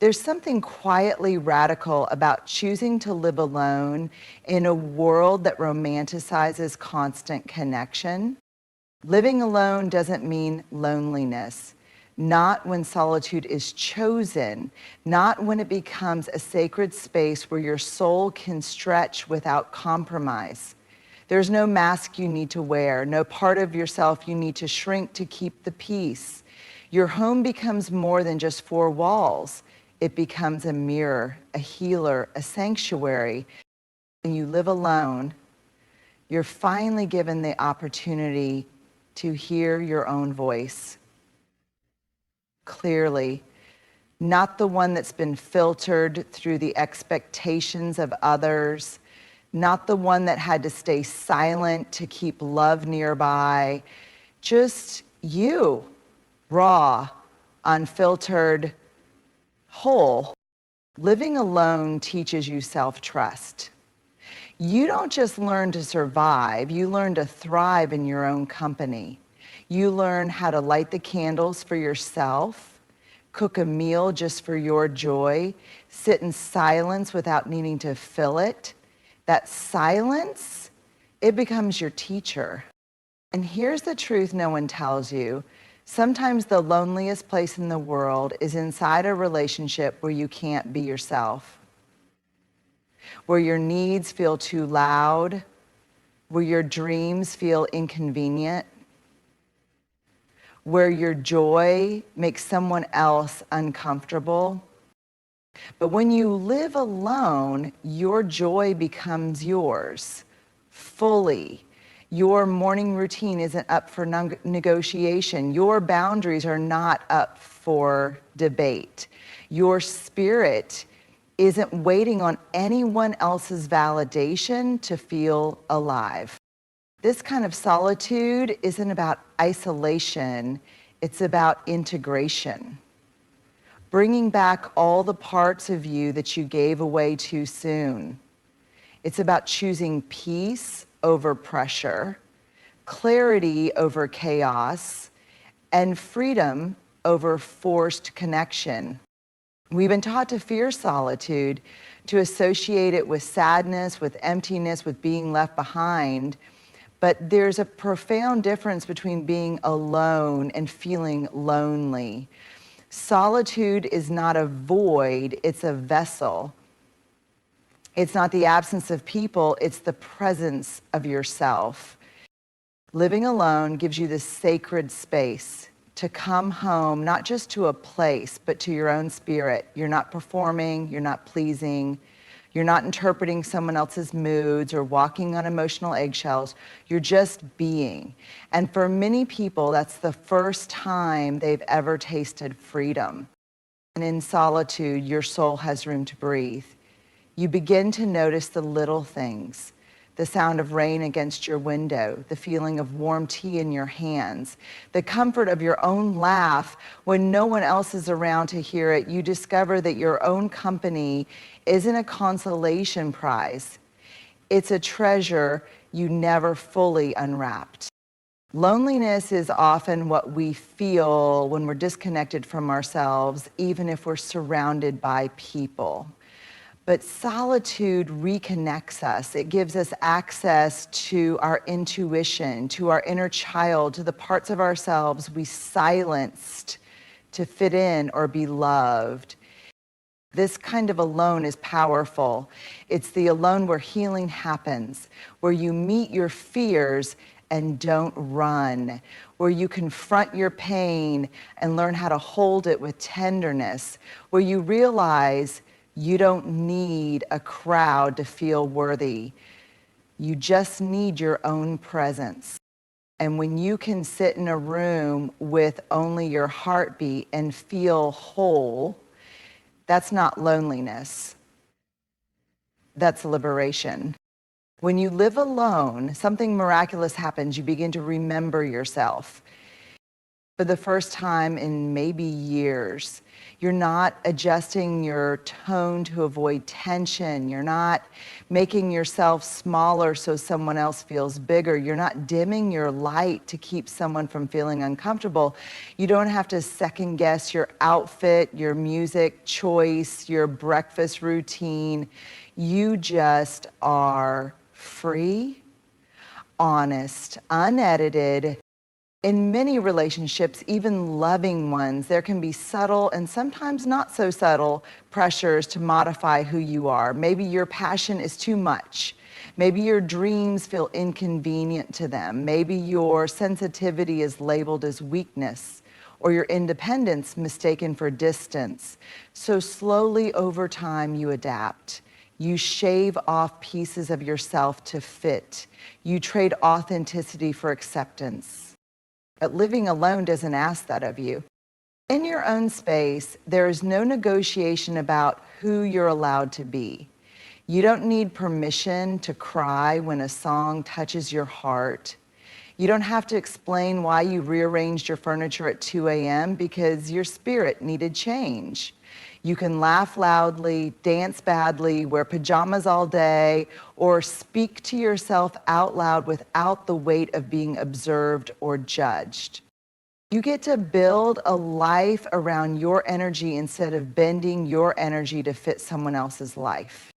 There's something quietly radical about choosing to live alone in a world that romanticizes constant connection. Living alone doesn't mean loneliness, not when solitude is chosen, not when it becomes a sacred space where your soul can stretch without compromise. There's no mask you need to wear, no part of yourself you need to shrink to keep the peace. Your home becomes more than just four walls. It becomes a mirror, a healer, a sanctuary. When you live alone, you're finally given the opportunity to hear your own voice clearly, not the one that's been filtered through the expectations of others, not the one that had to stay silent to keep love nearby, just you, raw, unfiltered, whole. Living alone teaches you self-trust. You don't just learn to survive, you learn to thrive in your own company. You learn how to light the candles for yourself, cook a meal just for your joy, sit in silence without needing to fill it. That silence, it becomes your teacher. And here's the truth no one tells you. Sometimes the loneliest place in the world is inside a relationship where you can't be yourself, where your needs feel too loud, where your dreams feel inconvenient, where your joy makes someone else uncomfortable. But when you live alone, your joy becomes yours fully. Your morning routine isn't up for negotiation. Your boundaries are not up for debate. Your spirit isn't waiting on anyone else's validation to feel alive. This kind of solitude isn't about isolation, it's about integration. Bringing back all the parts of you that you gave away too soon. It's about choosing peace over pressure, clarity over chaos, and freedom over forced connection. We've been taught to fear solitude, to associate it with sadness, with emptiness, with being left behind. But there's a profound difference between being alone and feeling lonely. Solitude is not a void, it's a vessel. It's not the absence of people, it's the presence of yourself. Living alone gives you this sacred space to come home, not just to a place, but to your own spirit. You're not performing, you're not pleasing, you're not interpreting someone else's moods or walking on emotional eggshells. You're just being. And for many people, that's the first time they've ever tasted freedom. And in solitude, your soul has room to breathe. You begin to notice the little things, the sound of rain against your window, the feeling of warm tea in your hands, the comfort of your own laugh when no one else is around to hear it. You discover that your own company isn't a consolation prize. It's a treasure you never fully unwrapped. Loneliness is often what we feel when we're disconnected from ourselves, even if we're surrounded by people. But solitude reconnects us. It gives us access to our intuition, to our inner child, to the parts of ourselves we silenced to fit in or be loved. This kind of alone is powerful. It's the alone where healing happens, where you meet your fears and don't run, where you confront your pain and learn how to hold it with tenderness, where you realize you don't need a crowd to feel worthy. You just need your own presence. And when you can sit in a room with only your heartbeat and feel whole, that's not loneliness. That's liberation. When you live alone, something miraculous happens. You begin to remember yourself. for the first time in maybe years. You're not adjusting your tone to avoid tension. You're not making yourself smaller so someone else feels bigger. You're not dimming your light to keep someone from feeling uncomfortable. You don't have to second guess your outfit, your music choice, your breakfast routine. You just are free, honest, unedited. In many relationships, even loving ones, there can be subtle and sometimes not so subtle pressures to modify who you are. Maybe your passion is too much. Maybe your dreams feel inconvenient to them. Maybe your sensitivity is labeled as weakness, or your independence mistaken for distance. So slowly over time, you adapt. You shave off pieces of yourself to fit. You trade authenticity for acceptance. But living alone doesn't ask that of you. In your own space, there is no negotiation about who you're allowed to be. You don't need permission to cry when a song touches your heart. You don't have to explain why you rearranged your furniture at 2 a.m. because your spirit needed change. You can laugh loudly, dance badly, wear pajamas all day, or speak to yourself out loud without the weight of being observed or judged. You get to build a life around your energy instead of bending your energy to fit someone else's life.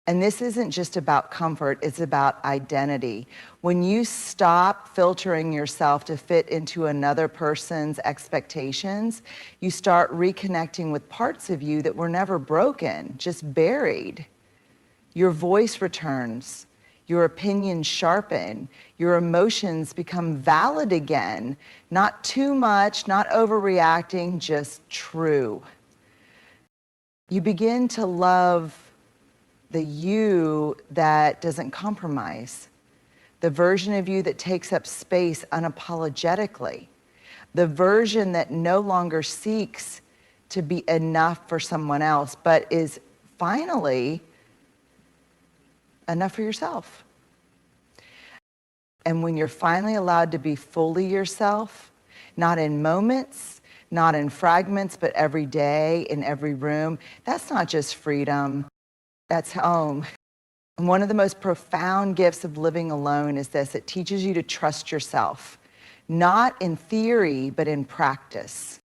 And this isn't just about comfort, it's about identity. When you stop filtering yourself to fit into another person's expectations, you start reconnecting with parts of you that were never broken, just buried. Your voice returns, your opinions sharpen, your emotions become valid again, not too much, not overreacting, just true. You begin to love the you that doesn't compromise, the version of you that takes up space unapologetically, the version that no longer seeks to be enough for someone else, but is finally enough for yourself. And when you're finally allowed to be fully yourself, not in moments, not in fragments, but every day, in every room, that's not just freedom. That's home. And one of the most profound gifts of living alone is this: it teaches you to trust yourself, not in theory, but in practice.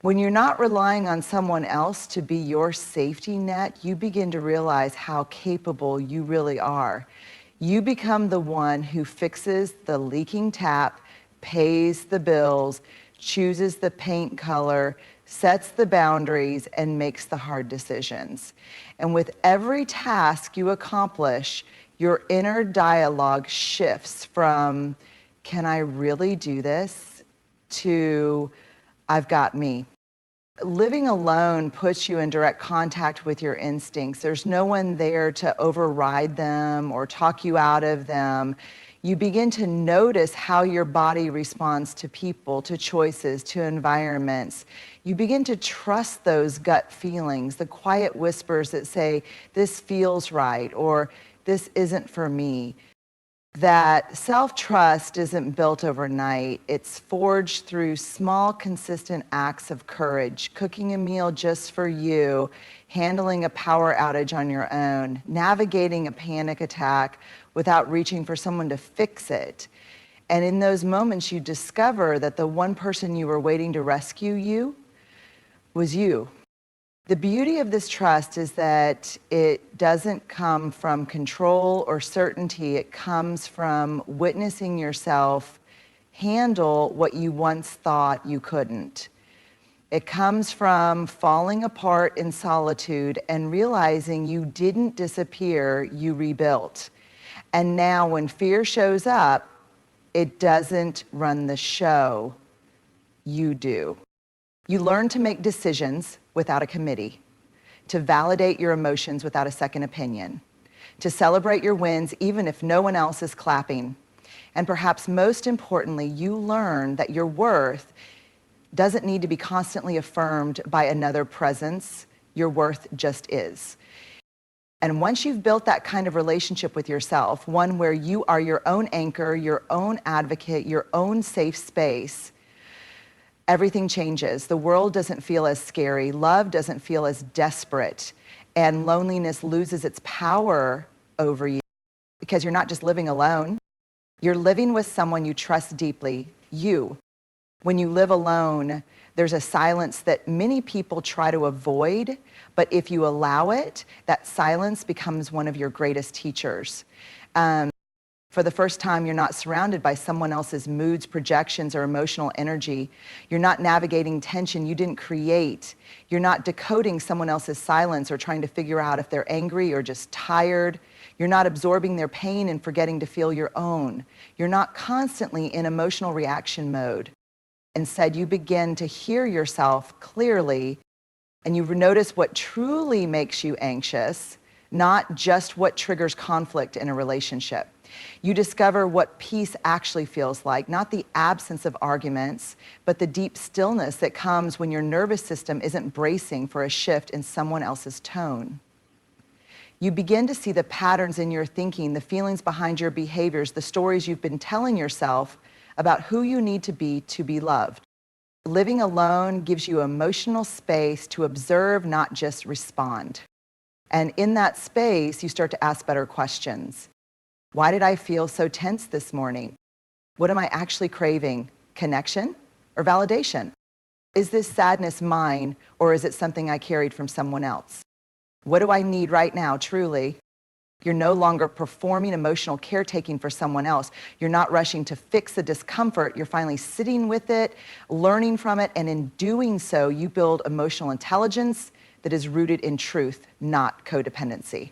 When you're not relying on someone else to be your safety net, you begin to realize how capable you really are. You become the one who fixes the leaking tap, pays the bills, chooses the paint color, sets the boundaries, and makes the hard decisions. And with every task you accomplish, your inner dialogue shifts from, can I really do this, to, I've got me. Living alone puts you in direct contact with your instincts. There's no one there to override them or talk you out of them. You begin to notice how your body responds to people, to choices, to environments. You begin to trust those gut feelings, the quiet whispers that say, this feels right, or this isn't for me. That self-trust isn't built overnight. It's forged through small, consistent acts of courage, cooking a meal just for you, handling a power outage on your own, navigating a panic attack without reaching for someone to fix it. And in those moments, you discover that the one person you were waiting to rescue you was you. The beauty of this trust is that it doesn't come from control or certainty. It comes from witnessing yourself handle what you once thought you couldn't. It comes from falling apart in solitude and realizing you didn't disappear, you rebuilt. And now when fear shows up, it doesn't run the show, you do. You learn to make decisions without a committee, to validate your emotions without a second opinion, to celebrate your wins even if no one else is clapping. And perhaps most importantly, you learn that your worth doesn't need to be constantly affirmed by another presence. Your worth just is. And once you've built that kind of relationship with yourself, one where you are your own anchor, your own advocate, your own safe space, everything changes. The world doesn't feel as scary. Love doesn't feel as desperate. And loneliness loses its power over you because you're not just living alone. You're living with someone you trust deeply, you. When you live alone, there's a silence that many people try to avoid, but if you allow it, that silence becomes one of your greatest teachers. For the first time, you're not surrounded by someone else's moods, projections, or emotional energy. You're not navigating tension you didn't create. You're not decoding someone else's silence or trying to figure out if they're angry or just tired. You're not absorbing their pain and forgetting to feel your own. You're not constantly in emotional reaction mode. Instead, you begin to hear yourself clearly, and you notice what truly makes you anxious, not just what triggers conflict in a relationship. You discover what peace actually feels like, not the absence of arguments, but the deep stillness that comes when your nervous system isn't bracing for a shift in someone else's tone. You begin to see the patterns in your thinking, the feelings behind your behaviors, the stories you've been telling yourself about who you need to be loved. Living alone gives you emotional space to observe, not just respond. And in that space, you start to ask better questions. Why did I feel so tense this morning? What am I actually craving? Connection or validation? Is this sadness mine, or is it something I carried from someone else? What do I need right now, truly? You're no longer performing emotional caretaking for someone else. You're not rushing to fix the discomfort. You're finally sitting with it, learning from it, and in doing so, you build emotional intelligence that is rooted in truth, not codependency.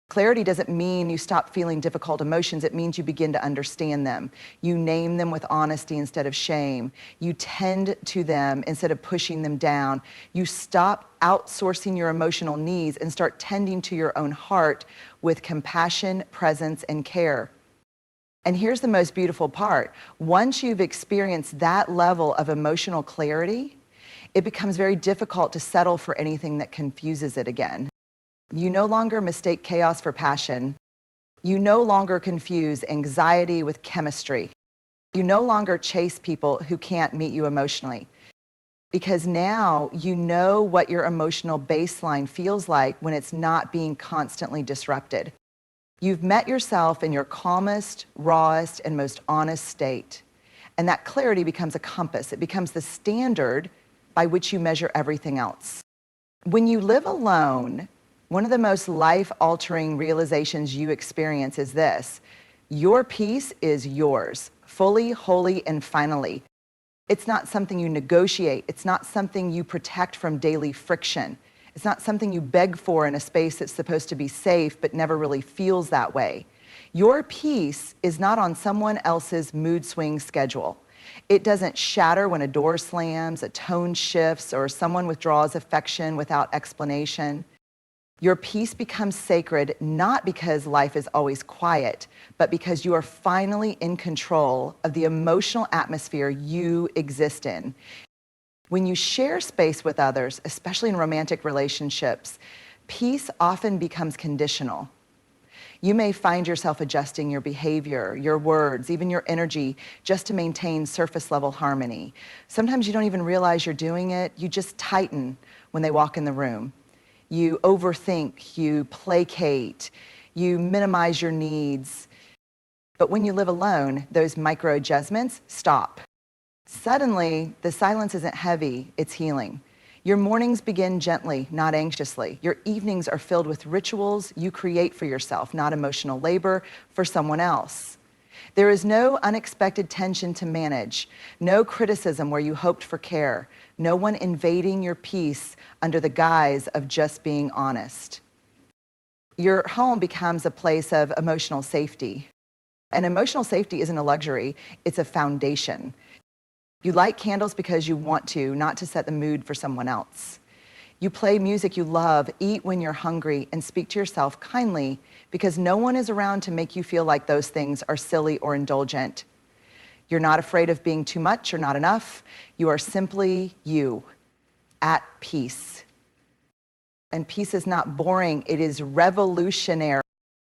Clarity doesn't mean you stop feeling difficult emotions. It means you begin to understand them. You name them with honesty instead of shame. You tend to them instead of pushing them down. You stop outsourcing your emotional needs and start tending to your own heart with compassion, presence, and care. And here's the most beautiful part. Once you've experienced that level of emotional clarity, it becomes very difficult to settle for anything that confuses it again. You no longer mistake chaos for passion. You no longer confuse anxiety with chemistry. You no longer chase people who can't meet you emotionally. Because now you know what your emotional baseline feels like when it's not being constantly disrupted. You've met yourself in your calmest, rawest, and most honest state. And that clarity becomes a compass. It becomes the standard by which you measure everything else. When you live alone, one of the most life-altering realizations you experience is this: your peace is yours, fully, wholly, and finally. It's not something you negotiate. It's not something you protect from daily friction. It's not something you beg for in a space that's supposed to be safe but never really feels that way. Your peace is not on someone else's mood swing schedule. It doesn't shatter when a door slams, a tone shifts, or someone withdraws affection without explanation. Your peace becomes sacred not because life is always quiet, but because you are finally in control of the emotional atmosphere you exist in. When you share space with others, especially in romantic relationships, peace often becomes conditional. You may find yourself adjusting your behavior, your words, even your energy, just to maintain surface level harmony. Sometimes you don't even realize you're doing it. You just tighten when they walk in the room. You overthink, you placate, you minimize your needs. But when you live alone, those micro adjustments stop. Suddenly, the silence isn't heavy, it's healing. Your mornings begin gently, not anxiously. Your evenings are filled with rituals you create for yourself, not emotional labor for someone else. There is no unexpected tension to manage, no criticism where you hoped for care, no one invading your peace under the guise of just being honest. Your home becomes a place of emotional safety. And emotional safety isn't a luxury, it's a foundation. You light candles because you want to, not to set the mood for someone else. You play music you love, eat when you're hungry, and speak to yourself kindly because no one is around to make you feel like those things are silly or indulgent. You're not afraid of being too much or not enough. You are simply you, at peace. And peace is not boring, it is revolutionary.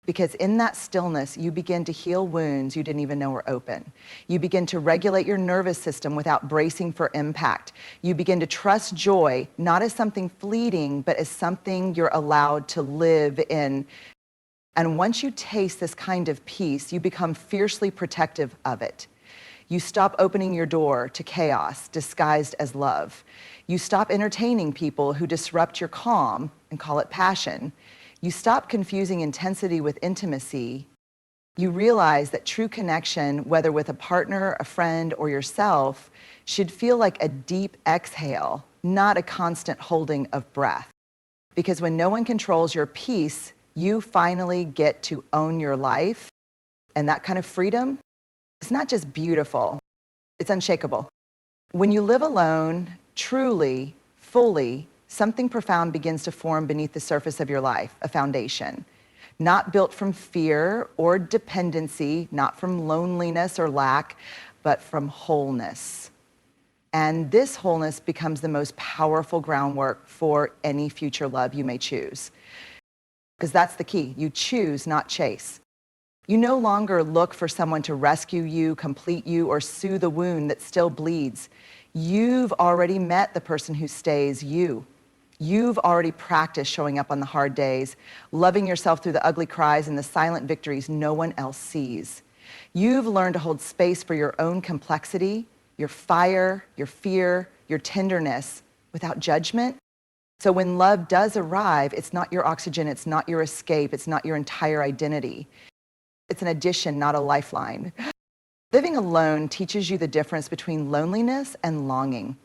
Because in that stillness, you begin to heal wounds you didn't even know were open. You begin to regulate your nervous system without bracing for impact. You begin to trust joy, not as something fleeting, but as something you're allowed to live in. And once you taste this kind of peace, you become fiercely protective of it. You stop opening your door to chaos disguised as love. You stop entertaining people who disrupt your calm and call it passion. You stop confusing intensity with intimacy. You realize that true connection, whether with a partner, a friend, or yourself, should feel like a deep exhale, not a constant holding of breath. Because when no one controls your peace, you finally get to own your life. And that kind of freedom, it's not just beautiful, it's unshakable. When you live alone, truly, fully, something profound begins to form beneath the surface of your life, a foundation. Not built from fear or dependency, not from loneliness or lack, but from wholeness. And this wholeness becomes the most powerful groundwork for any future love you may choose. Because that's the key. You choose, not chase. You no longer look for someone to rescue you, complete you, or soothe the wound that still bleeds. You've already met the person who stays you. You've already practiced showing up on the hard days, loving yourself through the ugly cries and the silent victories no one else sees. You've learned to hold space for your own complexity, your fire, your fear, your tenderness, without judgment. So when love does arrive, it's not your oxygen, it's not your escape, it's not your entire identity. It's an addition, not a lifeline. Living alone teaches you the difference between loneliness and longing.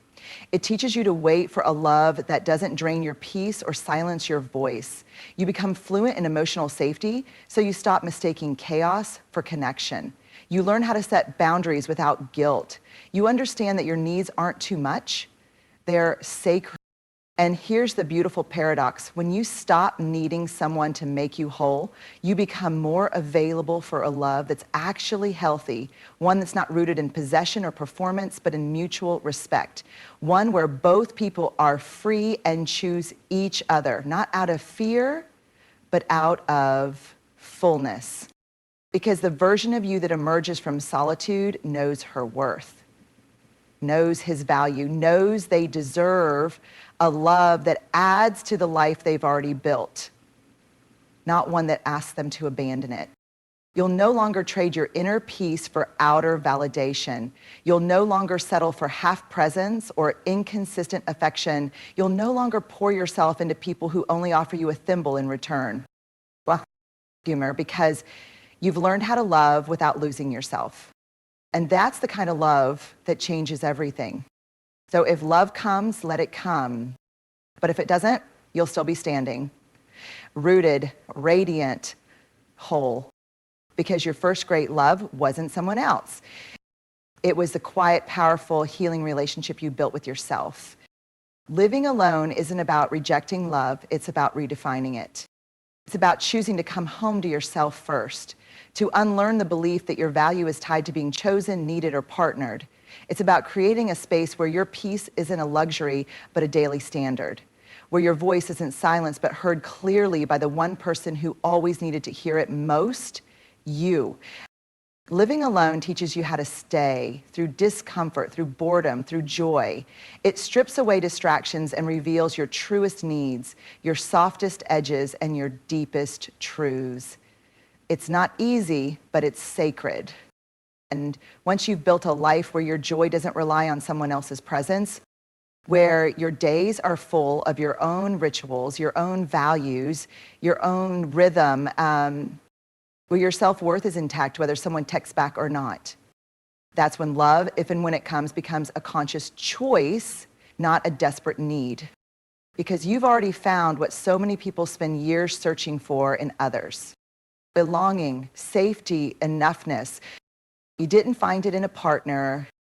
It teaches you to wait for a love that doesn't drain your peace or silence your voice. You become fluent in emotional safety, so you stop mistaking chaos for connection. You learn how to set boundaries without guilt. You understand that your needs aren't too much, they're sacred. And here's the beautiful paradox. When you stop needing someone to make you whole, you become more available for a love that's actually healthy, one that's not rooted in possession or performance, but in mutual respect. One where both people are free and choose each other, not out of fear, but out of fullness. Because the version of you that emerges from solitude knows her worth, knows his value, knows they deserve a love that adds to the life they've already built, not one that asks them to abandon it. You'll no longer trade your inner peace for outer validation. You'll no longer settle for half presence or inconsistent affection. You'll no longer pour yourself into people who only offer you a thimble in return. Well, humor, because you've learned how to love without losing yourself. And that's the kind of love that changes everything. So if love comes, let it come. But if it doesn't, you'll still be standing, rooted, radiant, whole. Because your first great love wasn't someone else. It was the quiet, powerful, healing relationship you built with yourself. Living alone isn't about rejecting love, it's about redefining it. It's about choosing to come home to yourself first, to unlearn the belief that your value is tied to being chosen, needed, or partnered. It's about creating a space where your peace isn't a luxury, but a daily standard, where your voice isn't silenced, but heard clearly by the one person who always needed to hear it most, you. Living alone teaches you how to stay through discomfort, through boredom, through joy. It strips away distractions and reveals your truest needs, your softest edges, and your deepest truths. It's not easy, but it's sacred. And once you've built a life where your joy doesn't rely on someone else's presence, where your days are full of your own rituals, your own values, your own rhythm, where your self-worth is intact, whether someone texts back or not. That's when love, if and when it comes, becomes a conscious choice, not a desperate need. Because you've already found what so many people spend years searching for in others. Belonging, safety, enoughness. You didn't find it in a partner,